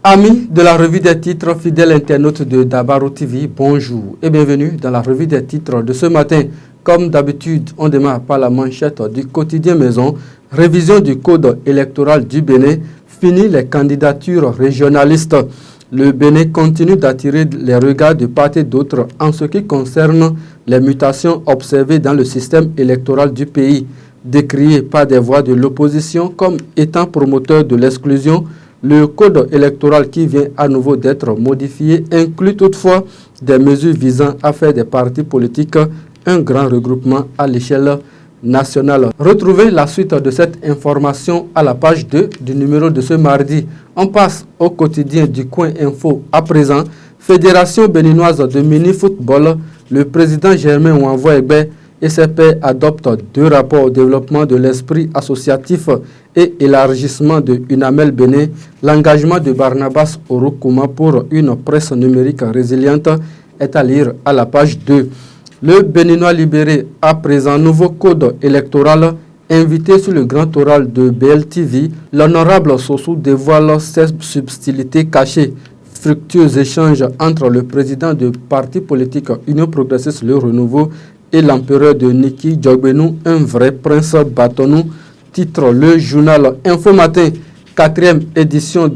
Amis de la revue des titres, fidèles internautes de Dabaro TV, bonjour et bienvenue dans la revue des titres de ce matin. Comme d'habitude, on démarre par la manchette du quotidien Maison. Révision du code électoral du Bénin, fini les candidatures régionalistes. Le Bénin continue d'attirer les regards de part et d'autre en ce qui concerne les mutations observées dans le système électoral du pays. Décrié par des voix de l'opposition comme étant promoteur de l'exclusion, le code électoral qui vient à nouveau d'être modifié inclut toutefois des mesures visant à faire des partis politiques un grand regroupement à l'échelle nationale. Retrouvez la suite de cette information à la page 2 du numéro de ce mardi. On passe au quotidien du Coin Info à présent. Fédération béninoise de mini-football, le président Germain Ouanvoa-Egbe et ses pairs adoptent 2 rapports au développement de l'esprit associatif et élargissement de UNAMEL Bénin, l'engagement de Barnabas Orokouma pour une presse numérique résiliente est à lire à la page 2. Le Béninois libéré à présent nouveau code électoral. Invité sur le grand oral de BLTV, l'honorable Sossou dévoile ses subtilités cachées. Fructueux échanges entre le président du parti politique Union Progressiste Le Renouveau et l'empereur de Niki Djogbenou, un vrai prince bâtonnou, titre le journal Info Matin, 4e édition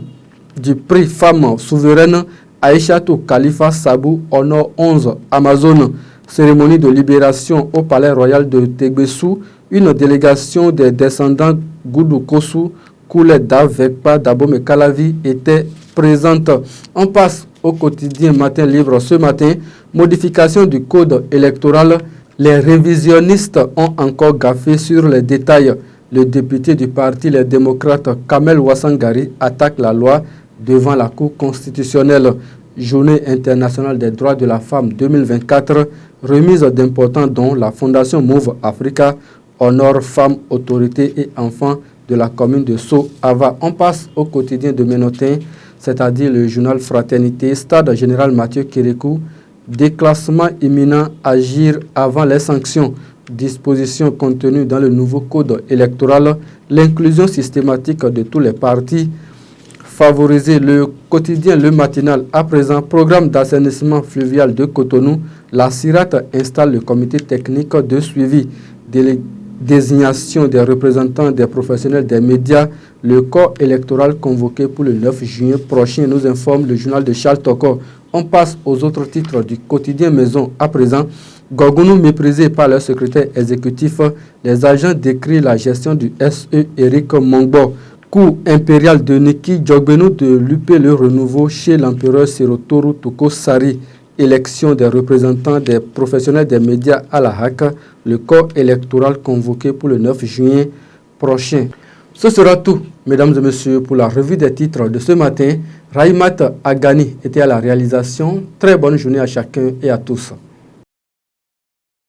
du prix Femme souveraine, Aïchatou Khalifa Sabou, honore 11 Amazon. Cérémonie de libération au palais royal de Tegbessou, une délégation des descendants Goudou Kossou, Kouleda Vekpa, Dabome Kalavi était présente. On passe au quotidien Matin Libre ce matin. Modification du code électoral. Les révisionnistes ont encore gaffé sur les détails. Le député du parti Les Démocrates, Kamel Ouassangari, attaque la loi devant la Cour constitutionnelle. Journée internationale des droits de la femme 2024, remise d'importants dons, la Fondation Move Africa honore femmes, autorités et enfants de la commune de Sceaux-Ava. On passe au quotidien de Ménotin, c'est-à-dire le journal Fraternité, Stade Général Mathieu Kérékou, déclassement imminent, agir avant les sanctions, dispositions contenues dans le nouveau code électoral, l'inclusion systématique de tous les partis, favoriser le quotidien Le Matinal à présent, programme d'assainissement fluvial de Cotonou, la CIRAT installe le comité technique de suivi, désignation des représentants des professionnels des médias, le corps électoral convoqué pour le 9 juin prochain, nous informe le journal de Charles Toko. On passe aux autres titres du quotidien Maison à présent. Gorgounou méprisé par le secrétaire exécutif, les agents décrivent la gestion du SE Eric Mongbo. Coup impérial de Niki Djogbenou de l'UP Le Renouveau chez l'empereur Serotoru Toko Sari. Élection des représentants des professionnels des médias à la HAC, le corps électoral convoqué pour le 9 juin prochain. Ce sera tout, mesdames et messieurs, pour la revue des titres de ce matin. Raïmat Agani était à la réalisation. Très bonne journée à chacun et à tous.